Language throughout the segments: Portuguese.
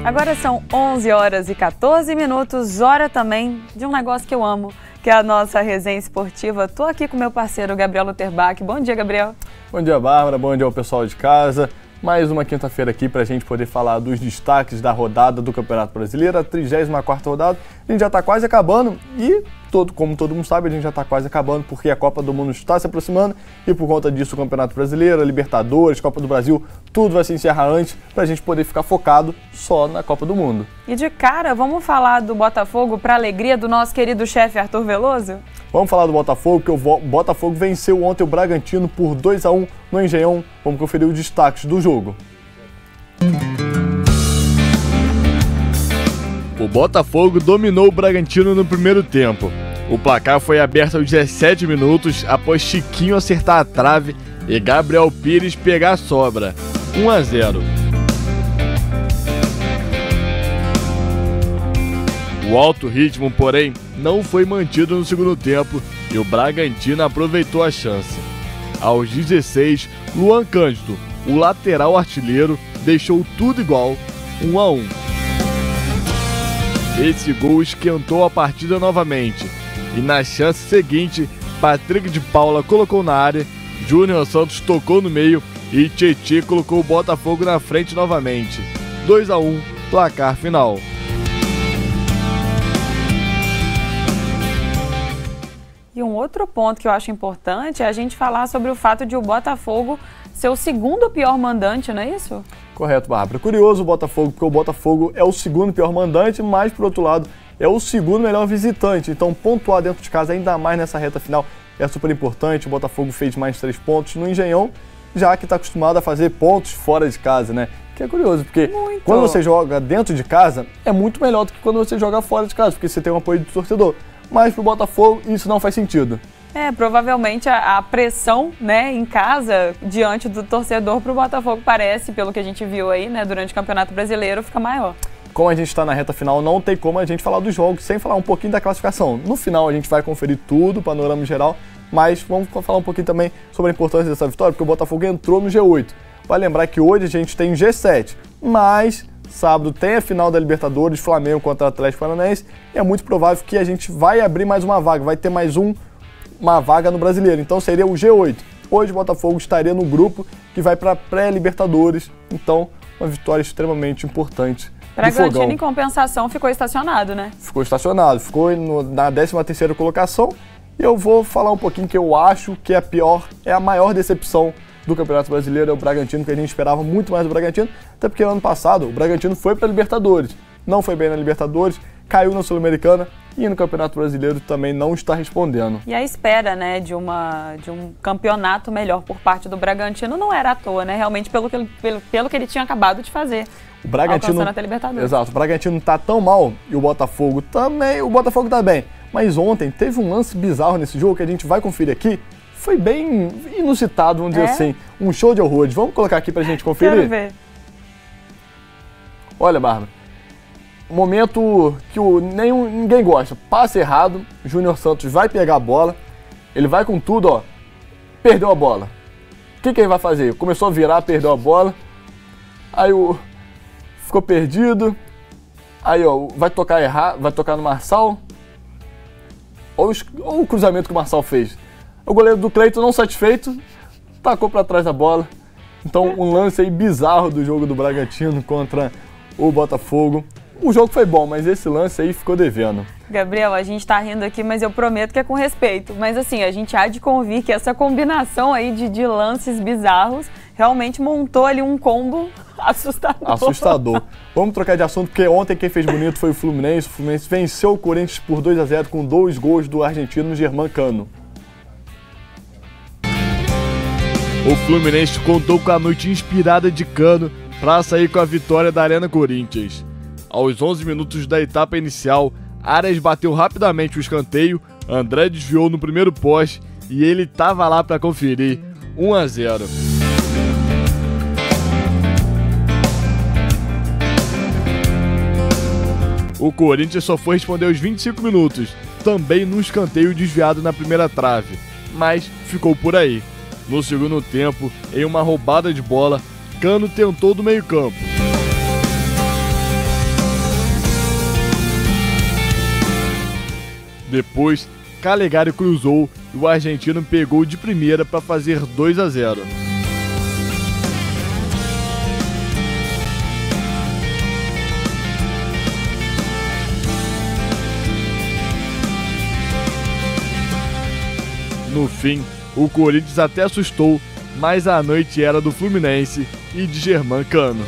Agora são 11 horas e 14 minutos, hora também de um negócio que eu amo, que é a nossa resenha esportiva. Estou aqui com meu parceiro Gabriel Luterbach. Bom dia, Gabriel. Bom dia, Bárbara. Bom dia ao pessoal de casa. Mais uma quinta-feira aqui para a gente poder falar dos destaques da rodada do Campeonato Brasileiro, a 34ª rodada. A gente já está quase acabando e, como todo mundo sabe, a gente já está quase acabando porque a Copa do Mundo está se aproximando e por conta disso o Campeonato Brasileiro, a Libertadores, Copa do Brasil, tudo vai se encerrar antes para a gente poder ficar focado só na Copa do Mundo. E de cara, vamos falar do Botafogo para a alegria do nosso querido chefe Arthur Veloso? Vamos falar do Botafogo, que o Botafogo venceu ontem o Bragantino por 2-1 no Engenhão. Vamos conferir os destaques do jogo. O Botafogo dominou o Bragantino no primeiro tempo. O placar foi aberto aos 17 minutos após Chiquinho acertar a trave e Gabriel Pires pegar a sobra. 1-0. O alto ritmo, porém, não foi mantido no segundo tempo e o Bragantino aproveitou a chance. Aos 16, Luan Cândido, o lateral artilheiro, deixou tudo igual, 1-1. Esse gol esquentou a partida novamente e na chance seguinte, Patrick de Paula colocou na área, Júnior Santos tocou no meio e Tietê colocou o Botafogo na frente novamente. 2-1, placar final. E um outro ponto que eu acho importante é a gente falar sobre o fato de o Botafogo ser o segundo pior mandante, não é isso? Correto, Bárbara. Curioso o Botafogo, porque o Botafogo é o segundo pior mandante, mas, por outro lado, é o segundo melhor visitante. Então, pontuar dentro de casa, ainda mais nessa reta final, é super importante. O Botafogo fez mais 3 pontos no Engenhão, já que está acostumado a fazer pontos fora de casa, né? Que é curioso, porque quando você joga dentro de casa, é muito melhor do que quando você joga fora de casa, porque você tem um apoio do torcedor. Mas para o Botafogo isso não faz sentido. Provavelmente a pressão, né, em casa, diante do torcedor para o Botafogo parece, pelo que a gente viu aí, né, durante o Campeonato Brasileiro, fica maior. Como a gente está na reta final, não tem como a gente falar dos jogos sem falar um pouquinho da classificação. No final a gente vai conferir tudo, o panorama geral, mas vamos falar um pouquinho também sobre a importância dessa vitória, porque o Botafogo entrou no G8. Vai lembrar que hoje a gente tem o G7, mas sábado tem a final da Libertadores, Flamengo contra o Atlético Paranaense, e é muito provável que a gente vai abrir mais uma vaga, vai ter mais uma vaga no Brasileiro, então seria o G8. Hoje o Botafogo estaria no grupo que vai para a pré-Libertadores, então uma vitória extremamente importante. Bragantino, em compensação, ficou estacionado, né? Ficou estacionado, ficou na 13ª colocação, e eu vou falar um pouquinho que eu acho que é a maior decepção do Campeonato Brasileiro, é o Bragantino, que a gente esperava muito mais do Bragantino, até porque ano passado o Bragantino foi para a Libertadores, não foi bem na Libertadores, caiu na Sul-Americana e no Campeonato Brasileiro também não está respondendo. E a espera, né, de um campeonato melhor por parte do Bragantino não era à toa, né, realmente pelo que ele tinha acabado de fazer. O Bragantino, alcançando até a Libertadores. Exato, o Bragantino tá tão mal e o Botafogo também, o Botafogo tá bem, mas ontem teve um lance bizarro nesse jogo que a gente vai conferir aqui. Foi bem inusitado, vamos dizer assim. Um show de horrores. Vamos colocar aqui pra gente conferir? Quero ver. Olha, Bárbara. Momento que ninguém gosta. Passe errado. Júnior Santos vai pegar a bola. Ele vai com tudo, ó. Perdeu a bola. O que ele vai fazer? Começou a virar, perdeu a bola. Aí ficou perdido. Aí, ó, vai tocar errado, vai tocar no Marçal. Olha o cruzamento que o Marçal fez. O goleiro do Cleiton, não satisfeito, tacou para trás da bola. Então, um lance aí bizarro do jogo do Bragantino contra o Botafogo. O jogo foi bom, mas esse lance aí ficou devendo. Gabriel, a gente tá rindo aqui, mas eu prometo que é com respeito. Mas assim, a gente há de convir que essa combinação aí de lances bizarros realmente montou ali um combo assustador. Vamos trocar de assunto, porque ontem quem fez bonito foi o Fluminense. O Fluminense venceu o Corinthians por 2-0 com 2 gols do argentino Germán Cano. O Fluminense contou com a noite inspirada de Cano para sair com a vitória da Arena Corinthians. Aos 11 minutos da etapa inicial, Arias bateu rapidamente o escanteio, André desviou no primeiro poste e ele estava lá para conferir. 1-0. O Corinthians só foi responder aos 25 minutos, também num escanteio desviado na primeira trave, mas ficou por aí. No segundo tempo, em uma roubada de bola, Cano tentou do meio-campo. Depois, Calegari cruzou e o argentino pegou de primeira para fazer 2-0. No fim, o Corinthians até assustou, mas a noite era do Fluminense e de Germancano.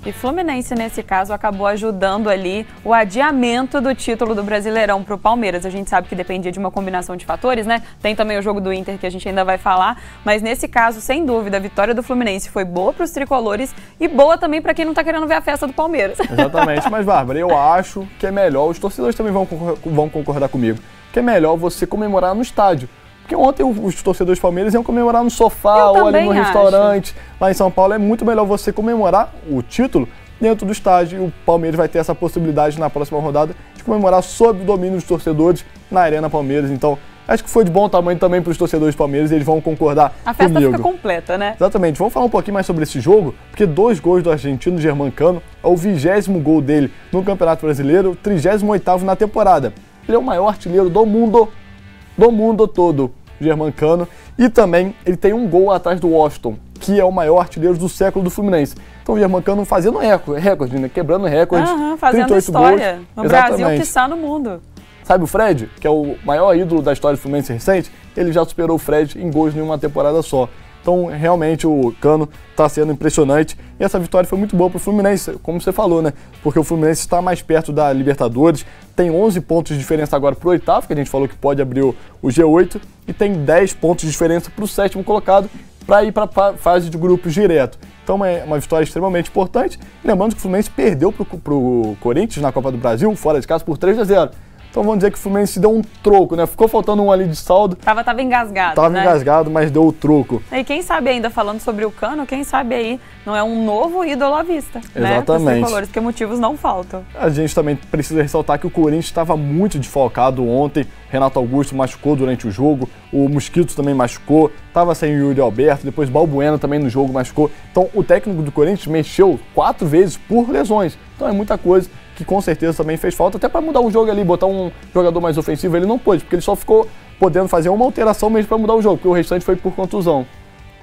E Fluminense, nesse caso, acabou ajudando ali o adiamento do título do Brasileirão para o Palmeiras. A gente sabe que dependia de uma combinação de fatores, né? Tem também o jogo do Inter, que a gente ainda vai falar. Mas nesse caso, sem dúvida, a vitória do Fluminense foi boa para os tricolores e boa também para quem não está querendo ver a festa do Palmeiras. Exatamente. Mas, Bárbara, eu acho que é melhor, os torcedores também vão concordar comigo, que é melhor você comemorar no estádio. Porque ontem os torcedores do Palmeiras iam comemorar no sofá ou ali no restaurante. Lá em São Paulo é muito melhor você comemorar o título dentro do estádio. E o Palmeiras vai ter essa possibilidade na próxima rodada de comemorar sob o domínio dos torcedores na Arena Palmeiras. Então, acho que foi de bom tamanho também para os torcedores do Palmeiras e eles vão concordar comigo. A festa fica completa, né? Exatamente. Vamos falar um pouquinho mais sobre esse jogo, porque 2 gols do argentino Germancano, é o 20º gol dele no Campeonato Brasileiro, o 38º na temporada. Ele é o maior artilheiro do mundo todo, Germancano, e também ele tem 1 gol atrás do Washington, que é o maior artilheiro do século do Fluminense. Então o Germancano fazendo recorde, né? Quebrando recorde, fazendo 38 história gols. no Brasil, que está no mundo. Sabe o Fred, que é o maior ídolo da história do Fluminense recente? Ele já superou o Fred em gols em uma temporada só. Então, realmente, o Cano está sendo impressionante. E essa vitória foi muito boa para o Fluminense, como você falou, né? Porque o Fluminense está mais perto da Libertadores, tem 11 pontos de diferença agora para o 8º, que a gente falou que pode abrir o G8, e tem 10 pontos de diferença para o 7º colocado, para ir para a fase de grupos direto. Então, é uma vitória extremamente importante. Lembrando que o Fluminense perdeu para o Corinthians na Copa do Brasil, fora de casa, por 3-0. Então vamos dizer que o Fluminense deu um troco, né? Ficou faltando um ali de saldo. Tava engasgado, Tava engasgado, mas deu o troco. E quem sabe ainda, falando sobre o Cano, quem sabe aí não é um novo ídolo à vista, exatamente, né? Tricolores, porque motivos não faltam. A gente também precisa ressaltar que o Corinthians estava muito desfalcado ontem. Renato Augusto machucou durante o jogo, o Mosquito também machucou, estava sem o Yuri Alberto, depois Balbuena também no jogo machucou. Então o técnico do Corinthians mexeu 4 vezes por lesões. Então é muita coisa que com certeza também fez falta, até para mudar o jogo ali, botar um jogador mais ofensivo, ele não pôde, porque ele só ficou podendo fazer uma alteração mesmo para mudar o jogo, porque o restante foi por contusão.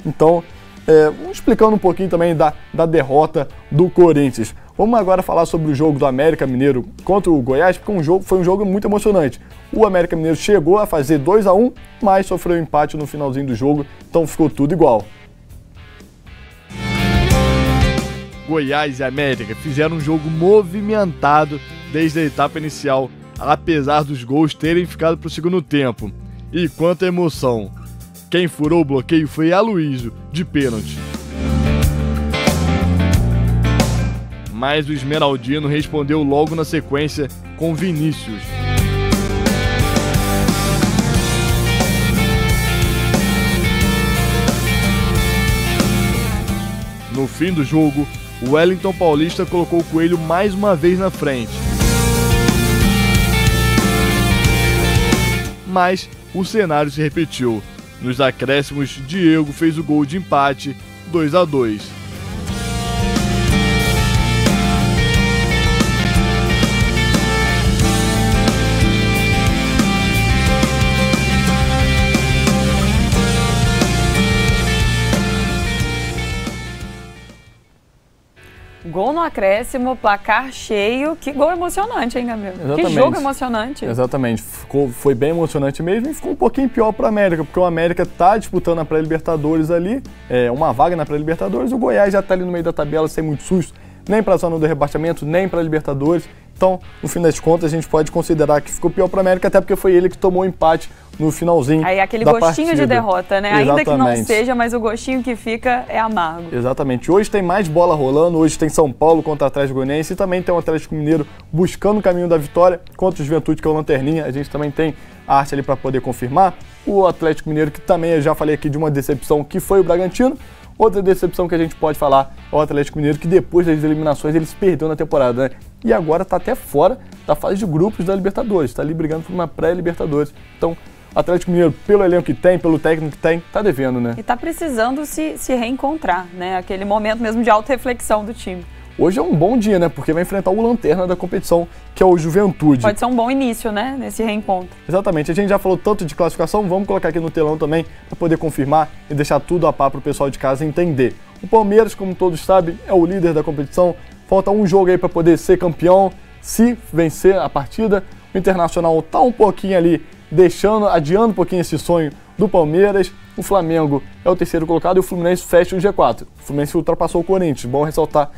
Então, explicando um pouquinho também da derrota do Corinthians. Vamos agora falar sobre o jogo do América Mineiro contra o Goiás, porque foi um jogo muito emocionante. O América Mineiro chegou a fazer 2-1, mas sofreu um empate no finalzinho do jogo, então ficou tudo igual. Goiás e América fizeram um jogo movimentado desde a etapa inicial, apesar dos gols terem ficado para o segundo tempo. E quanto à emoção, quem furou o bloqueio foi Aloysio, de pênalti. Mas o esmeraldino respondeu logo na sequência com Vinícius. No fim do jogo, o Wellington Paulista colocou o Coelho mais uma vez na frente. Mas o cenário se repetiu. Nos acréscimos, Diego fez o gol de empate, 2-2. Gol no acréscimo, placar cheio. Que gol emocionante, hein, Gabriel? Exatamente. Que jogo emocionante. Exatamente. Foi bem emocionante mesmo e ficou um pouquinho pior para o América, porque o América está disputando a pré-Libertadores ali, uma vaga na pré-Libertadores, o Goiás já está ali no meio da tabela sem muito susto, nem para a zona do rebaixamento, nem para a Libertadores. Então, no fim das contas, a gente pode considerar que ficou pior para o América, até porque foi ele que tomou o empate no finalzinho. Aí aquele da gostinho partida. De derrota, né? Exatamente. Ainda que não seja, mas o gostinho que fica é amargo. Exatamente. Hoje tem mais bola rolando, hoje tem São Paulo contra o Atlético Goianiense e também tem o Atlético Mineiro buscando o caminho da vitória contra o Juventude, que é o Lanterninha. A gente também tem a arte ali para poder confirmar. O Atlético Mineiro, que também eu já falei aqui de uma decepção, que foi o Bragantino. Outra decepção que a gente pode falar é o Atlético Mineiro, que depois das eliminações ele se perdeu na temporada, né? E agora está até fora da fase de grupos da Libertadores, está ali brigando por uma pré-Libertadores. Então, o Atlético Mineiro, pelo elenco que tem, pelo técnico que tem, está devendo, né? E está precisando se reencontrar, né? Aquele momento mesmo de autorreflexão do time. hoje é um bom dia, né? Porque vai enfrentar o lanterna da competição, que é o Juventude. Pode ser um bom início, né? Nesse reencontro. Exatamente. A gente já falou tanto de classificação, vamos colocar aqui no telão também para poder confirmar e deixar tudo a par para o pessoal de casa entender. O Palmeiras, como todos sabem, é o líder da competição. Falta um jogo aí para poder ser campeão, se vencer a partida. O Internacional tá um pouquinho ali, adiando um pouquinho esse sonho do Palmeiras. O Flamengo é o terceiro colocado e o Fluminense fecha o G4. O Fluminense ultrapassou o Corinthians, bom ressaltar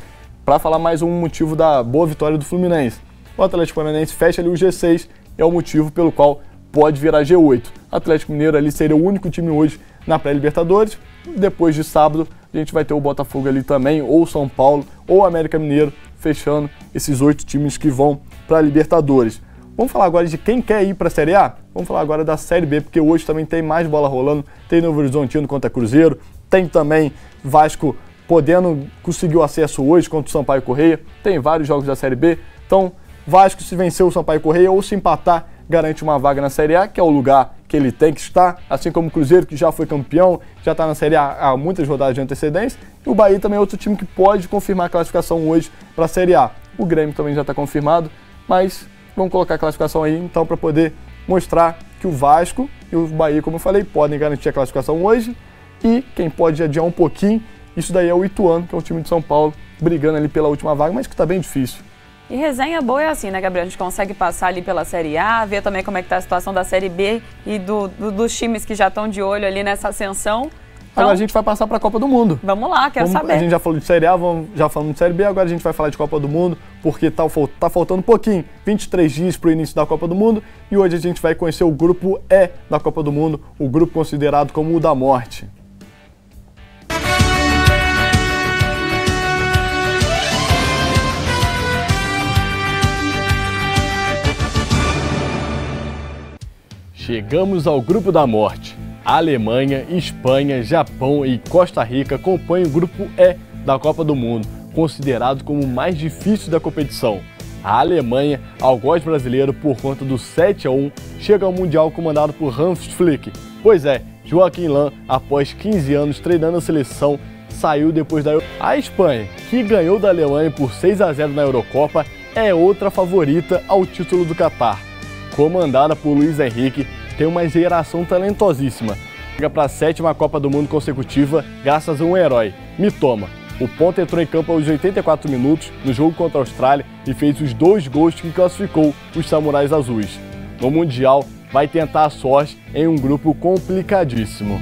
para falar mais um motivo da boa vitória do Fluminense. O Atlético Paranaense fecha ali o G6, é o motivo pelo qual pode virar G8. O Atlético Mineiro ali seria o único time hoje na pré-Libertadores. Depois de sábado, a gente vai ter o Botafogo ali também, ou São Paulo, ou América Mineiro, fechando esses 8 times que vão para a Libertadores. Vamos falar agora de quem quer ir para a Série A? Vamos falar agora da Série B, porque hoje também tem mais bola rolando. Tem Novo Horizontino contra Cruzeiro, tem também Vasco podendo conseguir o acesso hoje contra o Sampaio Corrêa. Tem vários jogos da Série B. Então, Vasco, se vencer o Sampaio Corrêa ou se empatar, garante uma vaga na Série A, que é o lugar que ele tem que estar, assim como o Cruzeiro, que já foi campeão, já está na Série A há muitas rodadas de antecedência. E o Bahia também é outro time que pode confirmar a classificação hoje para a Série A. O Grêmio também já está confirmado, mas vamos colocar a classificação aí, então, para poder mostrar que o Vasco e o Bahia, como eu falei, podem garantir a classificação hoje. E quem pode adiar um pouquinho, isso daí é o Ituano, que é um time de São Paulo, brigando ali pela última vaga, mas que está bem difícil. E resenha boa é assim, né, Gabriel? A gente consegue passar ali pela Série A, ver também como é que tá a situação da Série B e dos times que já estão de olho ali nessa ascensão. Então, agora a gente vai passar para a Copa do Mundo. Vamos lá, quero saber. A gente já falou de Série A, já falamos de Série B, agora a gente vai falar de Copa do Mundo, porque tá faltando um pouquinho, 23 dias para o início da Copa do Mundo, e hoje a gente vai conhecer o grupo E da Copa do Mundo, o grupo considerado como o da morte. Chegamos ao grupo da morte. A Alemanha, Espanha, Japão e Costa Rica compõem o grupo E da Copa do Mundo, considerado como o mais difícil da competição. A Alemanha, algoz brasileiro por conta do 7-1, chega ao Mundial comandado por Hans Flick. Pois é, Joachim Löw, após 15 anos treinando a seleção, saiu depois da A Espanha, que ganhou da Alemanha por 6-0 na Eurocopa, é outra favorita ao título do Catar. Comandada por Luiz Henrique, tem uma geração talentosíssima. Chega para a 7ª Copa do Mundo consecutiva graças a um herói, Mitoma. O ponta entrou em campo aos 84 minutos no jogo contra a Austrália e fez os 2 gols que classificou os Samurais Azuis. No Mundial, vai tentar a sorte em um grupo complicadíssimo.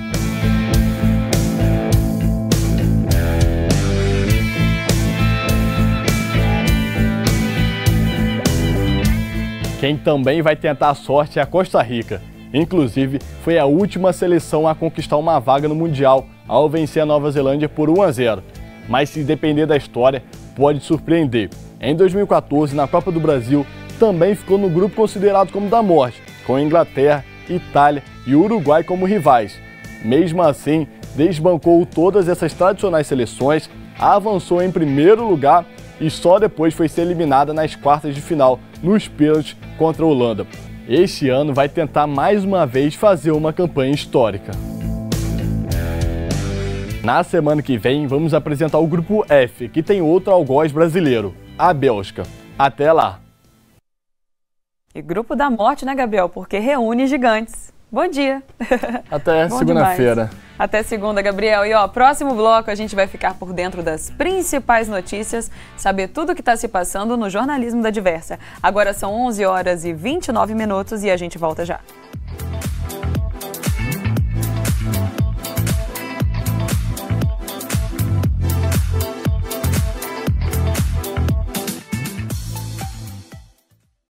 Quem também vai tentar a sorte é a Costa Rica. Inclusive, foi a última seleção a conquistar uma vaga no Mundial ao vencer a Nova Zelândia por 1-0. Mas se depender da história, pode surpreender. Em 2014, na Copa do Brasil, também ficou no grupo considerado como da morte, com Inglaterra, Itália e Uruguai como rivais. Mesmo assim, desbancou todas essas tradicionais seleções, avançou em primeiro lugar e só depois foi ser eliminada nas quartas de final, nos pênaltis contra a Holanda. Este ano vai tentar mais uma vez fazer uma campanha histórica. Na semana que vem, vamos apresentar o grupo F, que tem outro algoz brasileiro, a Bélgica. Até lá! E grupo da morte, né, Gabriel? Porque reúne gigantes. Bom dia! Até segunda-feira. Até segunda, Gabriel. E ó, próximo bloco a gente vai ficar por dentro das principais notícias, saber tudo o que está se passando no jornalismo da Diversa. Agora são 11h29 e a gente volta já.